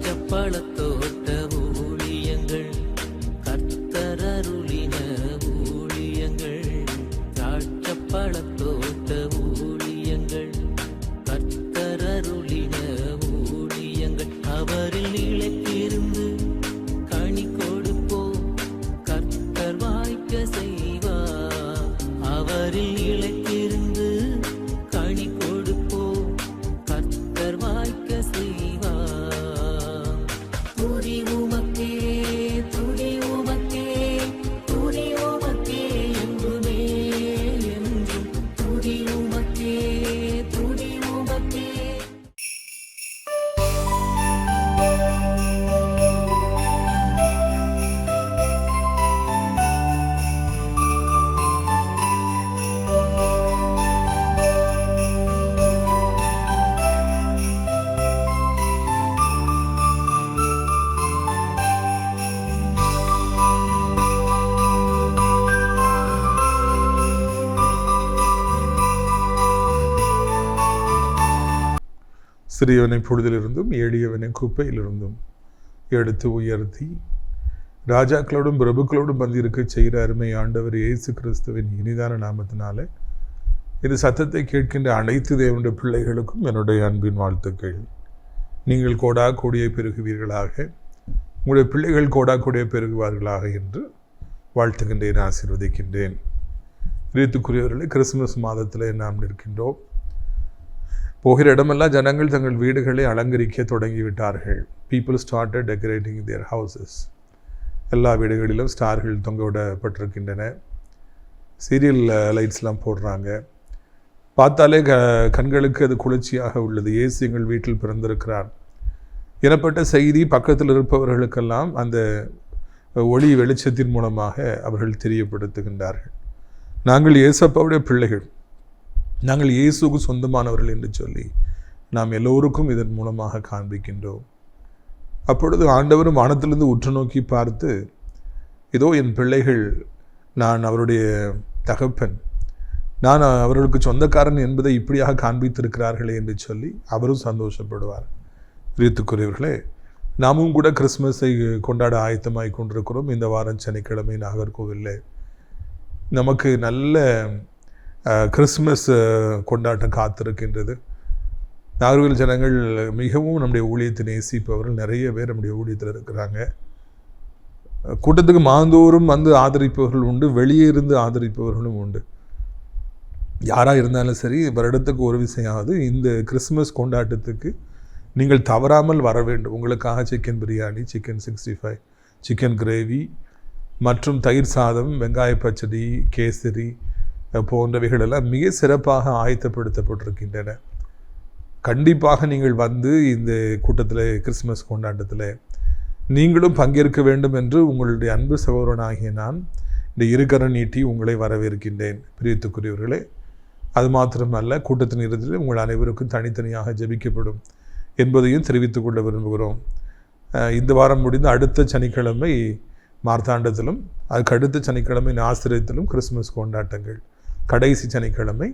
திராட்சப்பழத்தோட்ட ஊழியங்கள் கர்த்தரருளின ஊழியங்கள் திராட்சப்பழத்தோட்ட ஊழியங்கள் கர்த்தரருளின ஊழியங்கள் அவரில் நிலைத்திருந்து கனி கொடுப்போம் கர்த்தர் வாய்க்க செய்வார் அவரில் நிலைத்திருந்து கனி கொடுப்போம் கர்த்தர் வாய்க்க செய்வார் துதி உமக்கே துதி உமக்கே துதி உமக்கே என்றுமே என்றும் துதி உமக்கே துதி உமக்கே. சிறியவனை பொழுதிலிருந்தும் எளியவனை குப்பையிலிருந்தும் எடுத்து உயர்த்தி ராஜாக்களோடும் பிரபுக்களோடும் வந்திருக்க செய்கிற அருமை ஆண்டவர் இயேசு கிறிஸ்துவின் இனிதான நாமத்தினாலே இது சத்தத்தை கேட்கின்ற அனைத்து தேவனுடைய பிள்ளைகளுக்கும் என்னுடைய அன்பின் வாழ்த்துக்கள். நீங்கள் கோடா கோடியை பெருகுவீர்களாக, உங்களுடைய பிள்ளைகள் கோடா கோடியை பெருகுவார்களாக என்று வாழ்த்துகின்றேன், ஆசீர்வதிக்கின்றேன். பிரியத்துக்குரியவர்களே, கிறிஸ்துமஸ் மாதத்தில் நாம் நிற்கின்றோம். போகிற இடமெல்லாம் ஜனங்கள் தங்கள் வீடுகளை அலங்கரிக்க தொடங்கிவிட்டார்கள். People started decorating their houses. எல்லா வீடுகளிலும் ஸ்டார்கள் தொங்க விடப்பட்டிருக்கின்றன. சீரியல் லைட்ஸ்லாம் போடுறாங்க. பார்த்தாலே கண்களுக்கு அது குளிர்ச்சியாக உள்ளது. இயேசு எங்கள் வீட்டில் பிறந்திருக்கிறார் எனப்பட்ட செய்தி பக்கத்தில் இருப்பவர்களுக்கெல்லாம் அந்த ஒளி வெளிச்சத்தின் மூலமாக அவர்கள் தெரியப்படுத்துகின்றார்கள். நாங்கள் இயேசப்பாவுடைய பிள்ளைகள், நாங்கள் இயேசுக்கு சொந்தமானவர்கள் என்று சொல்லி நாம் எல்லோருக்கும் இதன் மூலமாக காண்பிக்கின்றோம். அப்பொழுது ஆண்டவரும் வானத்திலிருந்து உற்று நோக்கி பார்த்து, இதோ என் பிள்ளைகள், நான் அவருடைய தகப்பன், நான் அவர்களுக்கு சொந்தக்காரன் என்பதை இப்படியாக காண்பித்திருக்கிறார்களே என்று சொல்லி அவரும் சந்தோஷப்படுவார். பிரியத்துக்குரியவர்களே, நாமும் கூட கிறிஸ்மஸை கொண்டாட ஆயத்தமாய் கொண்டிருக்கிறோம். இந்த வாரம் சனிக்கிழமை நாகர்கோவிலில் நமக்கு நல்ல கிறிஸ்மஸ் கொண்டாட்டம் காத்திருக்கின்றது. நாகர்கோவில் ஜனங்கள் மிகவும் நம்முடைய ஊழியத்தை நேசிப்பவர்கள் நிறைய பேர் நம்முடைய ஊழியத்தில் இருக்கிறாங்க. கூட்டத்துக்கு மாந்தோறும் வந்து ஆதரிப்பவர்கள் உண்டு, வெளியே இருந்து ஆதரிப்பவர்களும் உண்டு. யாராக இருந்தாலும் சரி, வருடத்துக்கு ஒரு விஷயமாவது இந்த கிறிஸ்மஸ் கொண்டாட்டத்துக்கு நீங்கள் தவறாமல் வர வேண்டும். உங்களுக்காக chicken biryani, chicken 65, chicken gravy மற்றும் தயிர் சாதம், வெங்காய பச்சடி, கேசரி போன்றவைகளெல்லாம் மிக சிறப்பாக ஆயத்தப்படுத்தப்பட்டிருக்கின்றன. கண்டிப்பாக நீங்கள் வந்து இந்த கூட்டத்தில், கிறிஸ்மஸ் கொண்டாட்டத்தில் நீங்களும் பங்கேற்க வேண்டும் என்று உங்களுடைய அன்பு சகோதரனாகிய நான் இந்த இருக்கரம் நீட்டி உங்களை வரவேற்கின்றேன். பிரியத்துக்குரியவர்களே, அது மாத்திரமல்ல, கூட்டத்தின் இறுதியில் உங்கள் அனைவருக்கும் தனித்தனியாக ஜெபிக்கப்படும் என்பதையும் தெரிவித்துக் கொள்ள விரும்புகிறோம். இந்த வாரம் முடிந்து அடுத்த சனிக்கிழமை மார்த்தாண்டத்திலும், அதுக்கு அடுத்த சனிக்கிழமை நாசிரியத்திலும் கிறிஸ்மஸ் கொண்டாட்டங்கள். கடைசி சனிக்கிழமை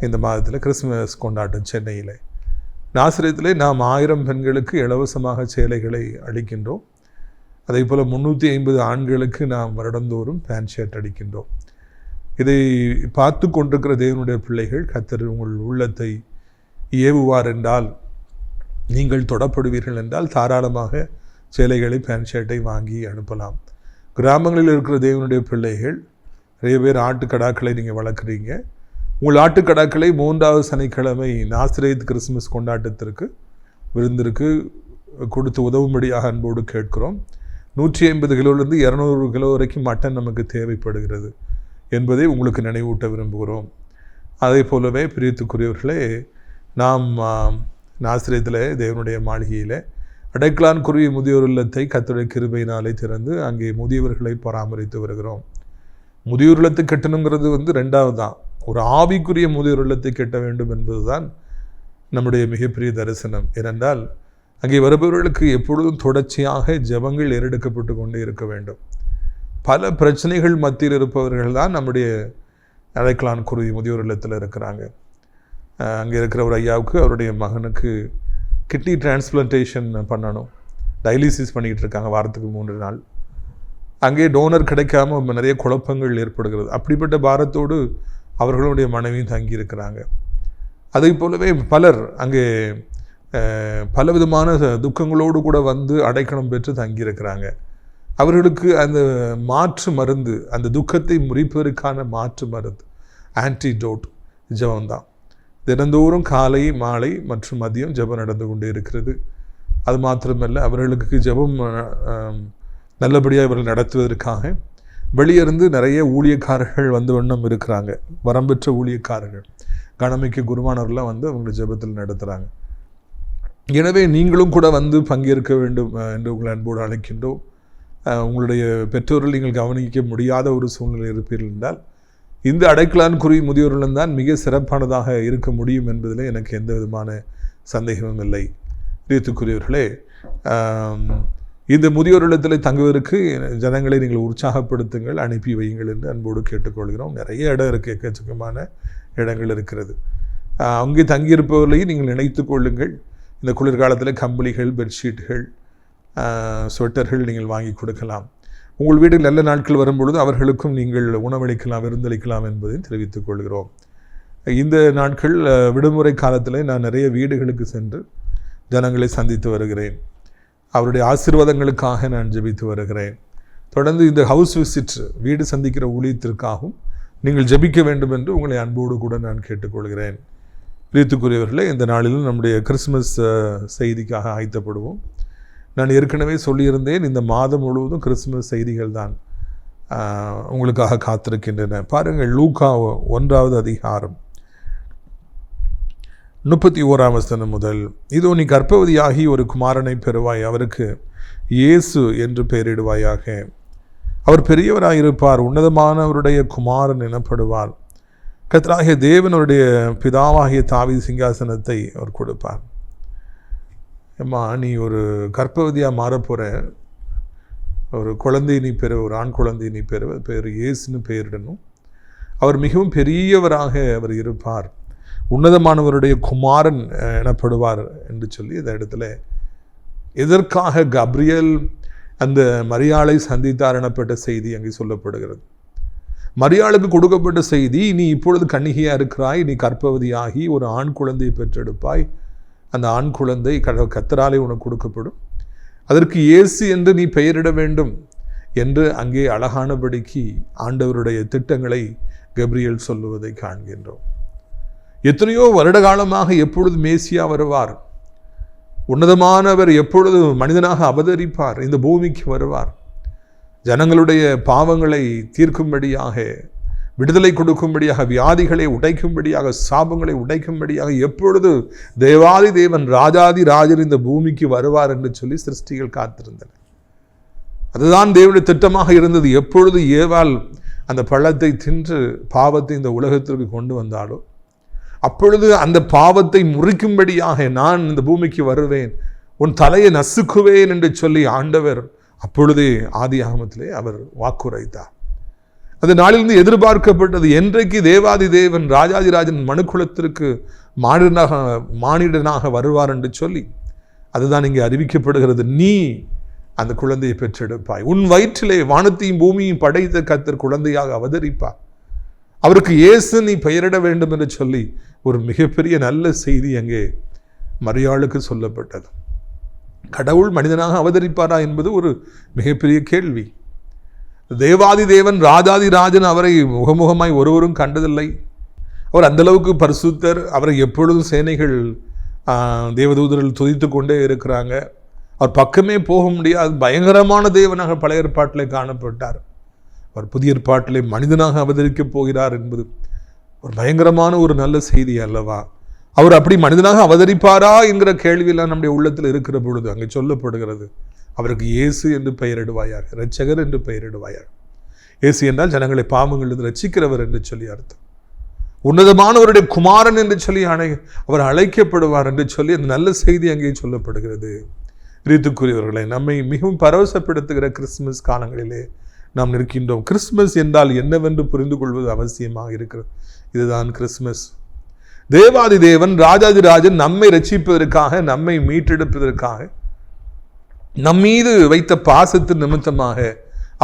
இந்த மாதத்தில் கிறிஸ்மஸ் கொண்டாட்டம் சென்னையில். நாசிரியத்திலே நாம் 1000 பெண்களுக்கு இலவசமாக சேலைகளை அளிக்கின்றோம். அதே போல் 350 ஆண்களுக்கு நாம் வருடந்தோறும் பேண்ட் ஷர்ட் அளிக்கின்றோம். இதை பார்த்து கொண்டிருக்கிற தேவனுடைய பிள்ளைகள், கர்த்தர் உங்கள் உள்ளத்தை ஏவுவார் என்றால், நீங்கள் தொடப்படுவீர்கள் என்றால் தாராளமாக சேலைகளை, பேண்ட் ஷர்ட்டை வாங்கி அனுப்பலாம். கிராமங்களில் இருக்கிற தேவனுடைய பிள்ளைகள் நிறைய பேர் ஆட்டுக்கடாக்களை நீங்கள் வளர்க்குறீங்க. உங்கள் ஆட்டுக்கடாக்களை 3வது சனிக்கிழமை நாசிரியத் கிறிஸ்மஸ் கொண்டாட்டத்திற்கு விருந்திற்கு கொடுத்து உதவும்படியாக அன்போடு கேட்கிறோம். 150 கிலோலேருந்து 200 கிலோ வரைக்கும் மட்டன் நமக்கு தேவைப்படுகிறது என்பதை உங்களுக்கு நினைவூட்ட விரும்புகிறோம். அதே போலவே பிரியத்துக்குரியவர்களே, நாம் நாசிரியத்தில் தேவனுடைய மாளிகையில் அடைக்கலான் குருவி முதியோர் இல்லத்தை கர்த்தருடைய கிருபையினாலே திறந்து அங்கே முதியவர்களை பராமரித்து வருகிறோம். முதியோர் இல்லத்தை கட்டணுங்கிறது 2வது தான். ஒரு ஆவிக்குரிய முதியோர் இல்லத்தை கட்ட வேண்டும் என்பது தான் நம்முடைய மிகப்பெரிய தரிசனம். ஏனென்றால் அங்கே வருபவர்களுக்கு எப்பொழுதும் தொடர்ச்சியாக ஜெபங்கள் ஏறெடுக்கப்பட்டு கொண்டே இருக்க வேண்டும். பல பிரச்சனைகள் மத்தியில் இருப்பவர்கள் தான் நம்முடைய அடைக்கலான் குருவி முதியோர் இல்லத்தில் இருக்கிறாங்க. அங்கே இருக்கிற ஒரு ஐயாவுக்கு அவருடைய மகனுக்கு கிட்னி டிரான்ஸ்பிளான்டேஷன் பண்ணணும். டயாலிசிஸ் பண்ணிக்கிட்டு இருக்காங்க வாரத்துக்கு 3 நாள். அங்கே டோனர் கிடைக்காம நிறைய குழப்பங்கள் ஏற்படுகிறது. அப்படிப்பட்ட பாரத்தோடு அவர்களுடைய மனைவியும் தங்கியிருக்கிறாங்க. அதை போலவே பலர் அங்கே பலவிதமான துக்கங்களோடு கூட வந்து அடைக்கலம் பெற்று தங்கியிருக்கிறாங்க. அவர்களுக்கு அந்த மாற்று மருந்து, அந்த துக்கத்தை முறிப்பதற்கான மாற்று மருந்து ஆன்டிடோட் ஜெபம்தான். தினந்தோறும் காலை மாலை மற்றும் மதியம் ஜெபம் நடந்து கொண்டே இருக்கிறது. அது மாத்திரமல்ல, அவர்களுக்கு ஜெபம் நல்லபடியாக இவர்கள் நடத்துவதற்காக வெளியிருந்து நிறைய ஊழியக்காரர்கள் வந்து வண்ணம் இருக்கிறாங்க. வரம்பெற்ற ஊழியக்காரர்கள், கணமிக்க குருவானவர்கள்லாம் வந்து அவங்களுடைய ஜெபத்தில் நடத்துகிறாங்க. எனவே நீங்களும் கூட வந்து பங்கேற்க வேண்டும் என்று உங்களை அன்போடு அழைக்கின்றோம். உங்களுடைய பெற்றோர்கள் நீங்கள் கவனிக்க முடியாத ஒரு சூழ்நிலை இருப்பீர்கள் என்றால் இந்த அடைக்கலான்குறி முதியோர்களும் தான் மிக சிறப்பானதாக இருக்க முடியும் என்பதில் எனக்கு எந்த விதமான சந்தேகமும் இல்லை. பிரியத்துக்குரியவர்களே, இந்த முதியோர் இல்லத்தில் தங்குவதற்கு ஜனங்களை நீங்கள் உற்சாகப்படுத்துங்கள், அனுப்பி வையுங்கள் என்று அன்போடு கேட்டுக்கொள்கிறோம். நிறைய இடம் இருக்குது, எக்கச்சக்கமான இடங்கள் இருக்கிறது. அங்கே தங்கியிருப்பவர்களையும் நீங்கள் நினைத்து கொள்ளுங்கள். இந்த குளிர்காலத்தில் கம்பளிகள், பெட்ஷீட்டுகள், ஸ்வெட்டர்கள் நீங்கள் வாங்கி கொடுக்கலாம். உங்கள் வீட்டில் நல்ல நாட்கள் வரும்பொழுது அவர்களுக்கும் நீங்கள் உணவளிக்கலாம், விருந்தளிக்கலாம் என்பதையும் தெரிவித்துக் கொள்கிறோம். இந்த நாட்கள் விடுமுறை காலத்தில் நான் நிறைய வீடுகளுக்கு சென்று ஜனங்களை சந்தித்து வருகிறேன். அவருடைய ஆசீர்வாதங்களுக்காக நான் ஜெபித்து வருகிறேன். தொடர்ந்து இந்த ஹவுஸ் விசிட், வீடு சந்திக்கிற ஊழியத்திற்காகவும் நீங்கள் ஜெபிக்க வேண்டும் என்று உங்களை அன்போடு கூட நான் கேட்டுக்கொள்கிறேன். பிரியத்துக்குரியவர்களே, இந்த நாளிலும் நம்முடைய கிறிஸ்மஸ் செய்திக்காக ஆயத்தப்படுவோம். நான் ஏற்கனவே சொல்லியிருந்தேன், இந்த மாதம் முழுவதும் கிறிஸ்மஸ் செய்திகள் தான் உங்களுக்காக காத்திருக்கின்றன. பாருங்கள், லூக்கா 1வது அதிகாரம் 31ஆம் வசனம் முதல். இதோ நீ கர்ப்பவதியாகி ஒரு குமாரனை பெறுவாய், அவருக்கு இயேசு என்று பெயரிடுவாயாக. அவர் பெரியவராயிருப்பார், உன்னதமானவருடைய குமாரன் எனப்படுவார். கர்த்தராகிய தேவனுடைய பிதாவாகிய தாவீது சிங்காசனத்தை அவர் கொடுப்பார். அம்மா, நீ ஒரு கர்ப்பவதியாக மாறப்போகிற, ஒரு குழந்தை நீ பெற, ஒரு ஆண் குழந்தை நீ பெற, பேர் இயேசுன்னு பெயரிடணும். அவர் மிகவும் பெரியவராக அவர் இருப்பார், உன்னதமானவருடைய குமாரன் எனப்படுவார் என்று சொல்லி இந்த இடத்துல எதற்காக கப்ரியேல் அந்த மரியாளை சந்தித்தார் எனப்பட்ட செய்தி அங்கே சொல்லப்படுகிறது. மரியாளுக்கு கொடுக்கப்பட்ட செய்தி, நீ இப்பொழுது கன்னிகையாக இருக்கிறாய், நீ கர்ப்பவதியாகி ஒரு ஆண் குழந்தையை பெற்றெடுப்பாய், அந்த ஆண் குழந்தை கர்த்தராலே உனக்கு கொடுக்கப்படும், அதற்கு இயேசு என்று நீ பெயரிட வேண்டும் என்று அங்கே அழகானபடிக்கு ஆண்டவருடைய திட்டங்களை கப்ரியேல் சொல்லுவதை காண்கின்றோம். எத்தனையோ வருட காலமாக எப்பொழுது மேசியா வருவார், உன்னதமானவர் எப்பொழுது மனிதனாக அவதரிப்பார், இந்த பூமிக்கு வருவார், ஜனங்களுடைய பாவங்களை தீர்க்கும்படியாக, விடுதலை கொடுக்கும்படியாக, வியாதிகளை உடைக்கும்படியாக, சாபங்களை உடைக்கும்படியாக எப்பொழுது தேவாதி தேவன் ராஜாதி ராஜர் இந்த பூமிக்கு வருவார் என்று சொல்லி சிருஷ்டிகள் காத்திருந்தன. அதுதான் தேவனுடைய திட்டமாக இருந்தது. எப்பொழுது ஏவாள் அந்த பழத்தை தின்று பாவத்தை இந்த உலகத்திற்கு கொண்டு வந்தாலோ அப்பொழுது அந்த பாவத்தை முறிக்கும்படியாக நான் இந்த பூமிக்கு வருவேன், உன் தலையை நசுக்குவேன் என்று சொல்லி ஆண்டவர் அப்பொழுதே ஆதியாகமத்திலே அவர் வாக்குரைத்தார். அந்த நாளிலிருந்து எதிர்பார்க்கப்பட்டது, என்றைக்கு தேவாதி தேவன் ராஜாதிராஜன் மனுக்குலத்திற்கு மானிடனாக வருவார் என்று சொல்லி அதுதான் இங்கே அறிவிக்கப்படுகிறது. நீ அந்த குழந்தையை பெற்றெடுப்பாய், உன் வயிற்றிலே வானத்தையும் பூமியும் படைத்த கர்த்தர் குழந்தையாக அவதரிப்பார், அவருக்கு இயேசு நீ பெயரிட வேண்டும் என்று சொல்லி ஒரு மிகப்பெரிய நல்ல செய்தி அங்கே மரியாளுக்கு சொல்லப்பட்டது. கடவுள் மனிதனாக அவதரிப்பாரா என்பது ஒரு மிகப்பெரிய கேள்வி. தேவாதி தேவன் ராஜாதி ராஜன் அவரை முகமுகமாய் ஒருவரும் கண்டதில்லை. அவர் அந்தளவுக்கு பரிசுத்தர். அவரை எப்பொழுதும் சேனைகள் தேவதூதர்கள் துதித்து கொண்டே இருக்கிறாங்க. அவர் பக்கமே போக முடியாது, பயங்கரமான தேவனாக பழைய ஏற்பாட்டிலே காணப்பட்டார். அவர் புதிய ஏற்பாட்டிலே மனிதனாக அவதரிக்கப் போகிறார் என்பது ஒரு பயங்கரமான ஒரு நல்ல செய்தி அல்லவா? அவர் அப்படி மனிதனாக அவதரிப்பாரா என்கிற கேள்வியெல்லாம் நம்முடைய உள்ளத்தில் இருக்கிற பொழுது அங்கே சொல்லப்படுகிறது, அவருக்கு இயேசு என்று பெயரிடுவாயாக, இரட்சகர் என்று பெயரிடுவாயாக. இயேசு என்றால் ஜனங்களை பாவங்களிலிருந்து ரட்சிக்கிறவர் என்று சொல்லி அர்த்தம். உன்னதமானவருடைய குமாரன் என்று சொல்லி அவர் அழைக்கப்படுவார் என்று சொல்லி அந்த நல்ல செய்தி அங்கே சொல்லப்படுகிறது. பிரியத்துக்குரியவர்களை, நம்மை மிகவும் பரவசப்படுத்துகிற கிறிஸ்துமஸ் காலங்களிலே நாம் நிற்கின்றோம். கிறிஸ்துமஸ் என்றால் என்னவென்று புரிந்து கொள்வது அவசியமாக இருக்கிறது. இதுதான் கிறிஸ்துமஸ். தேவாதி தேவன் ராஜாதிராஜன் நம்மை ரட்சிப்பதற்காக, நம்மை மீட்டெடுப்பதற்காக நம்மீது வைத்த பாசத்தின் நிமித்தமாக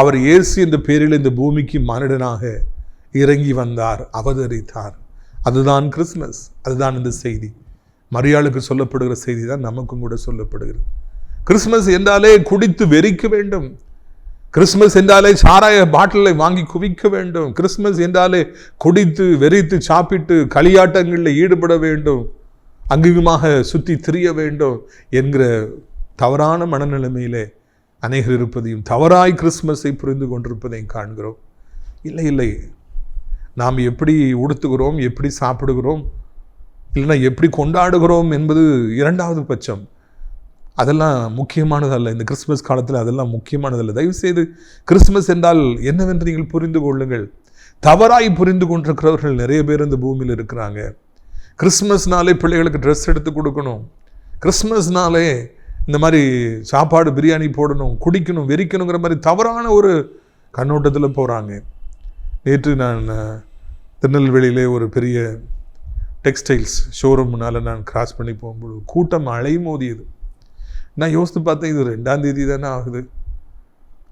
அவர் இயேசு என்ற பேரில் இந்த பூமிக்கு மனிதனாக இறங்கி வந்தார், அவதரித்தார். அதுதான் கிறிஸ்மஸ். அதுதான் இந்த செய்தி. மரியாளுக்கு சொல்லப்படுகிற செய்தி தான் நமக்கும் கூட சொல்லப்படுகிறது. கிறிஸ்மஸ் என்றாலே குடித்து வெறிக்க வேண்டும். கிறிஸ்மஸ் என்றாலே சாராய பாட்டிலை வாங்கி குவிக்க வேண்டும். கிறிஸ்மஸ் என்றாலே குடித்து வெறித்து சாப்பிட்டு களியாட்டங்களில் ஈடுபட வேண்டும், அங்குமாக சுற்றி திரிய வேண்டும் என்கிற தவறான மனநிலைமையிலே அநேகர் இருப்பதையும், தவறாய் கிறிஸ்மஸை புரிந்து கொண்டிருப்பதையும் காண்கிறோம். இல்லை இல்லை, நாம் எப்படி உடுத்துகிறோம், எப்படி சாப்பிடுகிறோம், இல்லைன்னா எப்படி கொண்டாடுகிறோம் என்பது இரண்டாவது பட்சம். அதெல்லாம் முக்கியமானதல்ல. இந்த கிறிஸ்மஸ் காலத்தில் அதெல்லாம் முக்கியமானதல்ல. தயவுசெய்து கிறிஸ்மஸ் என்றால் என்னவென்று நீங்கள் புரிந்து கொள்ளுங்கள். தவறாய் புரிந்து கொண்டிருக்கிறவர்கள் நிறைய பேர் இந்த பூமியில் இருக்கிறாங்க. கிறிஸ்மஸ்னாலே பிள்ளைகளுக்கு ட்ரெஸ் எடுத்து கொடுக்கணும், கிறிஸ்மஸ்னாலே இந்த மாதிரி சாப்பாடு பிரியாணி போடணும், குடிக்கணும், வெறிக்கணுங்கிற மாதிரி தவறான ஒரு கண்ணோட்டத்தில் போகிறாங்க. நேற்று நான் திருநெல்வேலியிலே ஒரு பெரிய டெக்ஸ்டைல்ஸ் ஷோரூம்னால நான் கிராஸ் பண்ணி போகும்போது கூட்டம் அலை மோதியது. நான் யோசித்து பார்த்தேன், இது 2ஆம் தேதி தானே ஆகுது,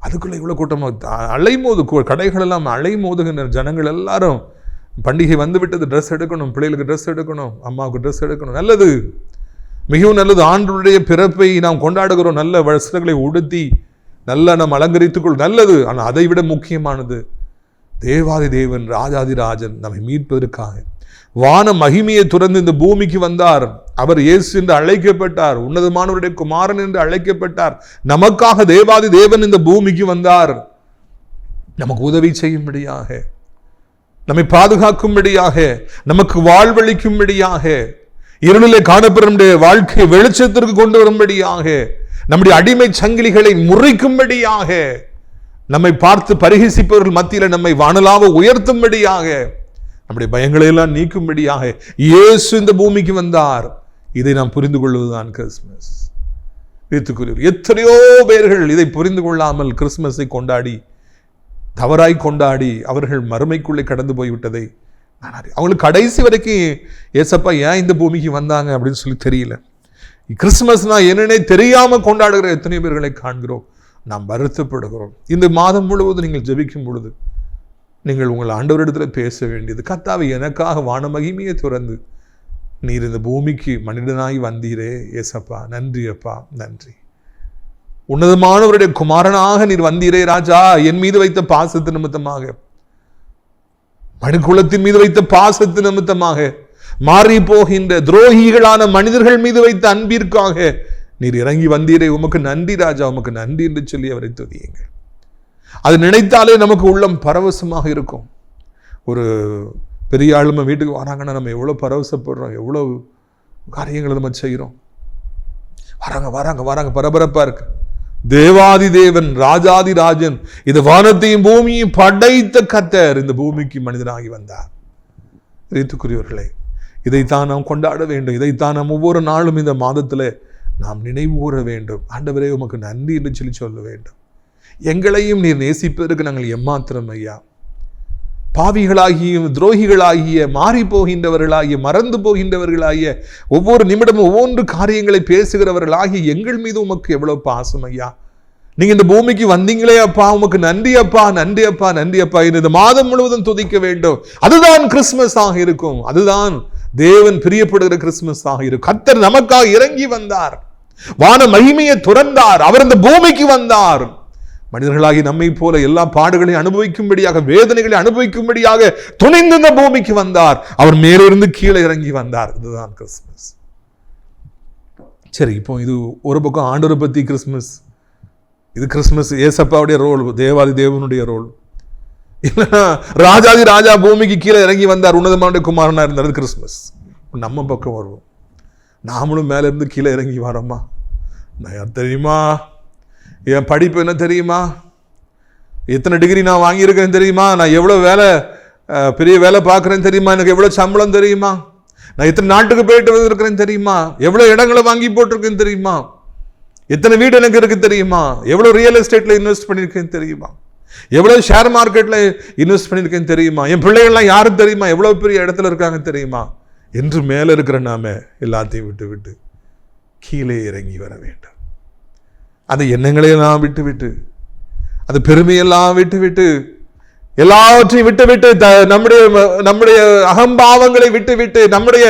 அதுக்குள்ளே இவ்வளோ கூட்டமாக அலைமோது, கடைகளெல்லாம் அலைமோதுகின்ற ஜனங்கள் எல்லாரும் பண்டிகை வந்து விட்டது, ட்ரெஸ் எடுக்கணும், பிள்ளைகளுக்கு ட்ரெஸ் எடுக்கணும், அம்மாவுக்கு ட்ரெஸ் எடுக்கணும். நல்லது, மிகவும் நல்லது. ஆண்டவருடைய பிறப்பை நாம் கொண்டாடுகிறோம், நல்ல வஸ்திரங்களை உடுத்தி நல்லா நாம் அலங்கரித்துக்கொள், நல்லது. ஆனால் அதை விட முக்கியமானது, தேவாதி தேவன் ராஜாதி ராஜன் நம்மை மீட்பதற்காக வான மகிமையை துறந்து இந்த பூமிக்கு வந்தார். அவர் இயேசு என்று அழைக்கப்பட்டார், உன்னதமானவருடைய குமாரன் என்று அழைக்கப்பட்டார். நமக்காக தேவாதி தேவன் இந்த பூமிக்கு வந்தார், நமக்கு உதவி செய்யும்படியாக, நம்மை பாதுகாக்கும்படியாக, நமக்கு வாழ்வளிக்கும்படியாக, இருளிலே காணப்படும் வாழ்க்கை வெளிச்சத்திற்கு கொண்டு வரும்படியாக, நம்முடைய அடிமை சங்கிலிகளை முறிக்கும்படியாக, நம்மை பார்த்து பரிகசிப்பவர்கள் மத்தியில் நம்மை வானலாக உயர்த்தும்படியாக, நம்முடைய பயங்களை எல்லாம் நீக்கும்படியாக இயேசு இந்த பூமிக்கு வந்தார். இதை நாம் புரிந்து கொள்வதுதான் கிறிஸ்மஸ். எத்தனையோ பேர்கள் இதை புரிந்து கொள்ளாமல் கிறிஸ்மஸை கொண்டாடி, தவறாய் கொண்டாடி அவர்கள் மறுமைக்குள்ளே கடந்து போய்விட்டதை நான் அவங்களுக்கு கடைசி வரைக்கும் ஏசப்பா ஏன் இந்த பூமிக்கு வந்தாங்க அப்படின்னு சொல்லி தெரியல. கிறிஸ்மஸ்னா என்னன்னே தெரியாம கொண்டாடுகிற எத்தனை பேர்களை காண்கிறோம். நாம் வருத்தப்படுகிறோம். இந்த மாதம் முழுவதும் நீங்கள் ஜெபிக்கும் பொழுது நீங்கள் உங்கள் ஆண்டவரிடத்தில் பேச வேண்டியது, கர்த்தாவே எனக்காக வான மகிமையை துறந்து நீர் இந்த பூமிக்கு மனிதனாய் வந்தீரே ஏசப்பா, நன்றி அப்பா, நன்றி. உன்னதமானவருடைய குமாரனாக நீர் வந்தீரே ராஜா, என் மீது வைத்த பாசத்து நிமித்தமாக, மனுக்குலத்தின் மீது வைத்த பாசத்து நிமித்தமாக, மாறி போகின்ற துரோகிகளான மனிதர்கள் மீது வைத்த அன்பிற்காக நீர் இறங்கி வந்தீரே, உமக்கு நன்றி ராஜா, உமக்கு நன்றி என்று சொல்லி அவரை துதியுங்கள். அது நினைத்தாலே நமக்கு உள்ளம் பரவசமாக இருக்கும். ஒரு பெரிய ஆள் நம்ம வீட்டுக்கு வராங்கன்னா நம்ம எவ்வளோ பரவசப்படுறோம், எவ்வளோ காரியங்களை நம்ம செய்கிறோம். வராங்க வராங்க வராங்க, பரபரப்பாக இருக்கு. தேவாதி தேவன் ராஜாதி ராஜன், இது வானத்தையும் பூமியையும் படைத்த கர்த்தர் இந்த பூமிக்கு மனிதனாகி வந்தார். ரீத்துக்குரியவர்களே, இதைத்தான் நாம் கொண்டாட வேண்டும். இதைத்தான் நாம் ஒவ்வொரு நாளும் இந்த மாதத்தில் நாம் நினைவு கூற வேண்டும். ஆண்டவரே உமக்கு நன்றி என்று சொல்லி சொல்ல வேண்டும். எங்களையும் நீர் நேசிப்பதற்கு நாங்கள் எம்மாத்திரம் ஐயா, பாவிகளாகிய துரோகிகளாகிய மாறி போகின்றவர்களாகிய மறந்து போகின்றவர்களாகிய ஒவ்வொரு நிமிடமும் ஒவ்வொன்று காரியங்களை பேசுகிறவர்களாகிய எங்கள் மீது உமக்கு எவ்வளவு பாசம் ஐயா. நீங்க இந்த பூமிக்கு வந்தீங்களே அப்பா, உமக்கு நன்றி அப்பா, நன்றி அப்பா, நன்றி அப்பா. இந்த மாதம் முழுவதும் துதிக்க வேண்டும். அதுதான் கிறிஸ்துமஸ் ஆக இருக்கும். அதுதான் தேவன் பிரியப்படுகிற கிறிஸ்துமஸ் ஆக இருக்கும். கர்த்தர் நமக்காக இறங்கி வந்தார், வான மகிமையை துறந்தார், அவர் இந்த பூமிக்கு வந்தார். மனிதர்களாகி நம்மை போல எல்லா பாடுகளையும் அனுபவிக்கும்படியாக, வேதனைகளை அனுபவிக்கும்படியாக துணிந்து இந்த பூமிக்கு வந்தார். அவர் மேலிருந்து கீழே இறங்கி வந்தார். இதுதான் கிறிஸ்துமஸ். சரி, இப்போ இது ஒரு பக்கம் ஆண்டவரை பத்தி கிறிஸ்துமஸ், இது கிறிஸ்துமஸ் ஏசப்பாவுடைய ரோல், தேவாதி தேவனுடைய ரோல். இல்லைன்னா ராஜாதி ராஜா பூமிக்கு கீழே இறங்கி வந்தார், உன்னதமான குமாரனா இருந்தார், கிறிஸ்துமஸ். நம்ம பக்கம் வருவோம். நாமளும் மேல இருந்து கீழே இறங்கி வரோமா? நான் தெரியுமா, என் படிப்பு என்ன தெரியுமா, எத்தனை டிகிரி நான் வாங்கியிருக்கிறேன் தெரியுமா, நான் எவ்வளோ வேலை பெரிய வேலை பார்க்குறேன் தெரியுமா, எனக்கு எவ்வளோ சம்பளம் தெரியுமா, நான் எத்தனை நாட்டுக்கு போயிட்டு வந்திருக்கிறேன் தெரியுமா, எவ்வளோ இடங்களை வாங்கி போட்டிருக்கேன் தெரியுமா, எத்தனை வீடு எனக்கு இருக்கு தெரியுமா, எவ்வளோ ரியல் எஸ்டேட்டில் இன்வெஸ்ட் பண்ணியிருக்கேன் தெரியுமா, எவ்வளோ ஷேர் மார்க்கெட்டில் இன்வெஸ்ட் பண்ணியிருக்கேன் தெரியுமா, என் பிள்ளைகள்லாம் யாரும் தெரியுமா, எவ்வளோ பெரிய இடத்துல இருக்காங்க தெரியுமா என்று மேலே இருக்கிற நாம எல்லாத்தையும் விட்டு விட்டு கீழே இறங்கி வர வேண்டும். அந்த எண்ணங்களையெல்லாம் விட்டு அந்த பெருமையெல்லாம் விட்டு எல்லாவற்றையும் விட்டு நம்முடைய அகம்பாவங்களை விட்டு நம்முடைய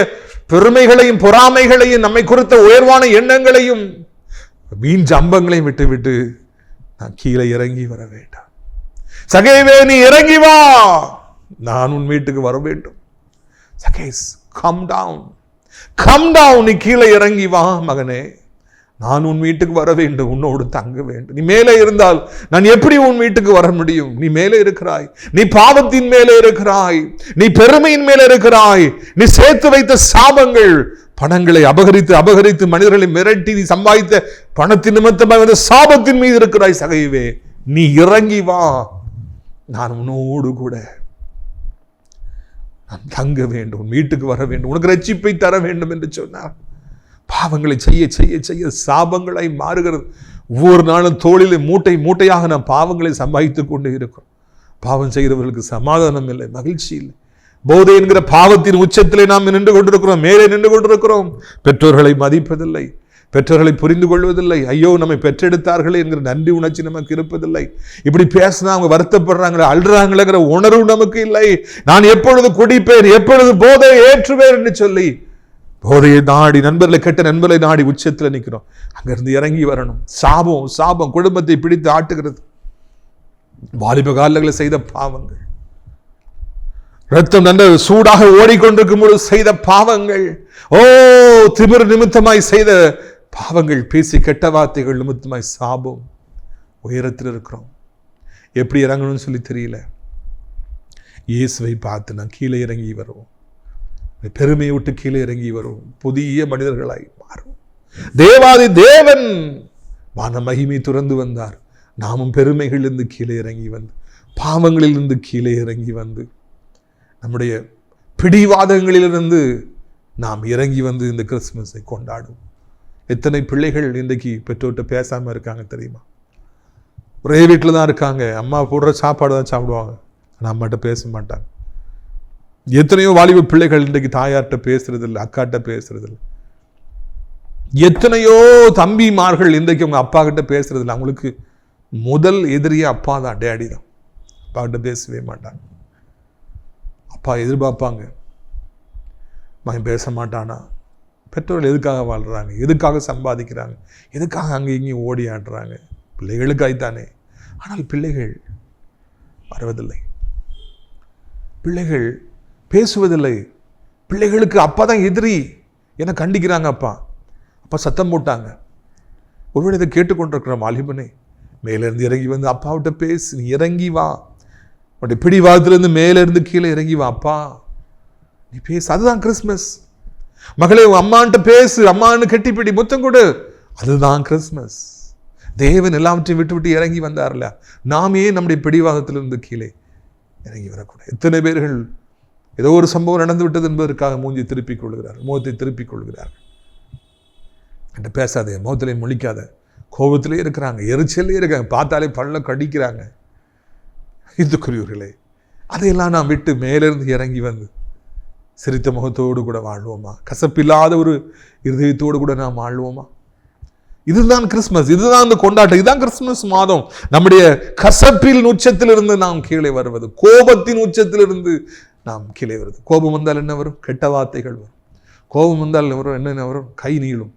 பெருமைகளையும் பொறாமைகளையும் நம்மை குறித்த உயர்வான எண்ணங்களையும் வீண் ஜம்பங்களையும் விட்டு நான் கீழே இறங்கி வர வேண்டாம். சகேவே, நீ இறங்கி வா, நான் உன் வீட்டுக்கு வர வேண்டும். சகேஸ், கம் டவுன், நீ கீழே இறங்கி வா மகனே, நான் உன் வீட்டுக்கு வர வேண்டும், உன்னோடு தங்க வேண்டும். நீ மேலே இருந்தால் நான் எப்படி உன் வீட்டுக்கு வர முடியும்? நீ மேலே இருக்கிறாய், நீ பாவத்தின் மேலே இருக்கிறாய், நீ பெருமையின் மேலே இருக்கிறாய், நீ சேர்த்து வைத்த சாபங்கள், பணங்களை அபகரித்து மனிதர்களை மிரட்டி நீ சம்பாதித்த பணத்தின் நிமித்தமாக வந்த சாபத்தின் மீது இருக்கிறாய். சகைவே, நீ இறங்கி வா, நான் உன்னோடு கூட நான் தங்க வேண்டும், உன் வீட்டுக்கு வர வேண்டும், உனக்கு ரட்சிப்பை தர வேண்டும் என்று சொன்னார். பாவங்களை செய்ய சாபங்களை மாறுகிறது. ஒவ்வொரு நாளும் தோளிலே மூட்டையாக நாம் பாவங்களை சம்பாதித்துக் கொண்டே இருக்கிறோம். பாவம் செய்கிறவர்களுக்கு சமாதானம் இல்லை, மகிழ்ச்சி இல்லை. போதை என்கிற பாவத்தின் உச்சத்திலே நாம் நின்று கொண்டிருக்கிறோம், மேலே நின்று கொண்டிருக்கிறோம். பெற்றோர்களை மதிப்பதில்லை, பெற்றோர்களை புரிந்து கொள்வதில்லை. ஐயோ, நம்மை பெற்றெடுத்தார்களே என்கிற நன்றி உணர்ச்சி நமக்கு இருப்பதில்லை. இப்படி பேசினா அவங்க வருத்தப்படுறாங்களே, அழுறாங்களேங்கிற உணர்வு நமக்கு இல்லை. நான் எப்பொழுது குடிப்பேன், எப்பொழுது போதையை ஏற்றுவேன் என்று சொல்லி போதையை நாடி, நண்பர்களை கெட்ட நண்பர்களை நாடி உச்சத்தில் நிற்கிறோம். அங்கிருந்து இறங்கி வரணும். சாபம் குடும்பத்தை பிடித்து ஆட்டுகிறது. வாலிப காலங்களை செய்த பாவங்கள், ரத்தம் நல்ல சூடாக ஓடிக்கொண்டிருக்கும் பொழுது செய்த பாவங்கள், திமிர் நிமித்தமாய் செய்த பாவங்கள், பேசி கெட்ட வார்த்தைகள் நிமித்தமாய் சாபம். உயரத்தில் இருக்கிறோம், எப்படி இறங்கணும்னு சொல்லி தெரியல. இயேசுவை பார்த்து நான் கீழே இறங்கி வருவோம், பெருமையை விட்டு கீழே இறங்கி வருவோம், புதிய மனிதர்களாய் மாறும். தேவாதி தேவன் வான மகிமை துறந்து வந்தார். நாமும் பெருமைகளிலிருந்து கீழே இறங்கி வந்து, பாவங்களிலிருந்து கீழே இறங்கி வந்து, நம்முடைய பிடிவாதங்களிலிருந்து நாம் இறங்கி வந்து இந்த கிறிஸ்துமஸை கொண்டாடும். எத்தனை பிள்ளைகள் இன்றைக்கு பெற்றோர்கிட்ட பேசாமல் இருக்காங்க தெரியுமா? ஒரே வீட்டில் தான் இருக்காங்க, அம்மா போடுற சாப்பாடு தான் சாப்பிடுவாங்க, ஆனால் அம்மாட்ட பேச மாட்டாங்க. எத்தனையோ வாலிப பிள்ளைகள் இன்றைக்கு தாயார்கிட்ட பேசுறதில்லை, அக்காட்ட பேசுறதில்லை. எத்தனையோ தம்பிமார்கள் இன்றைக்கு அவங்க அப்பா கிட்ட பேசுறதில்லை. அவங்களுக்கு முதல் எதிரியே அப்பா தான், டேடி தான். அப்பா கிட்ட பேசவே மாட்டாங்க. அப்பா எதிர்பார்ப்பாங்க, மகன் பேச மாட்டானா? பெற்றோர்கள் எதுக்காக வாழ்கிறாங்க, எதுக்காக சம்பாதிக்கிறாங்க, எதுக்காக அங்கே இங்கேயும் ஓடி ஆடுறாங்க? பிள்ளைகளுக்காய்த்தானே. ஆனால் பிள்ளைகள் வருவதில்லை, பிள்ளைகள் பேசுவதில்லை. பிள்ளைகளுக்கு அப்பா தான் எதிரி என கண்டிக்கிறாங்க. அப்பா சத்தம் போட்டாங்க. ஒருவேளை இதை கேட்டுக்கொண்டிருக்கிற வாலிபனே, மேலேருந்து இறங்கி வந்து அப்பாவிட்ட பேசு. நீ இறங்கி வா, உன்னுடைய பிடிவாதத்திலிருந்து மேலேருந்து கீழே இறங்கி வா. அப்பா நீ பேசு, அதுதான் கிறிஸ்மஸ். மகளே, உன் அம்மான்ட்டு பேசு, அம்மான்னு கெட்டிப்பிடி, முத்தம் கொடு, அதுதான் கிறிஸ்மஸ். தேவன் எல்லாவற்றையும் விட்டு இறங்கி வந்தார்ல, நாமே நம்முடைய பிடிவாதத்திலிருந்து கீழே இறங்கி வரக்கூடாது. எத்தனை பேர்கள் ஏதோ ஒரு சம்பவம் நடந்து விட்டது என்பதற்காக மூஞ்சி திருப்பிக் கொள்கிறார், முகத்தை திருப்பிக் கொள்கிறார். என்கிட்ட பேசாதே, முகத்திலே முழிக்காத, கோபத்திலே இருக்கிறாங்க, எரிச்சலே இருக்காங்க, பார்த்தாலே பல்ல கடிக்கிறாங்க. இந்துக்குரியவர்களே, அதையெல்லாம் நாம் விட்டு மேலிருந்து இறங்கி வந்து சிரித்த முகத்தோடு கூட வாழ்வோமா? கசப்பில்லாத ஒரு இருதயத்தோடு கூட நாம் வாழ்வோமா? இதுதான் கிறிஸ்மஸ், இதுதான் இந்த கொண்டாட்டம், இதுதான் கிறிஸ்மஸ் மாதம். நம்முடைய கசப்பில் உச்சத்திலிருந்து நாம் கீழே வருவது, கோபத்தின் உச்சத்திலிருந்து நாம் கீழே வருவது. கோபம் வந்தால் என்ன வரும்? கெட்ட வார்த்தைகள் வரும். கோபம் வந்தால் வரும் என்னென்ன வரும்? கை நீளும்.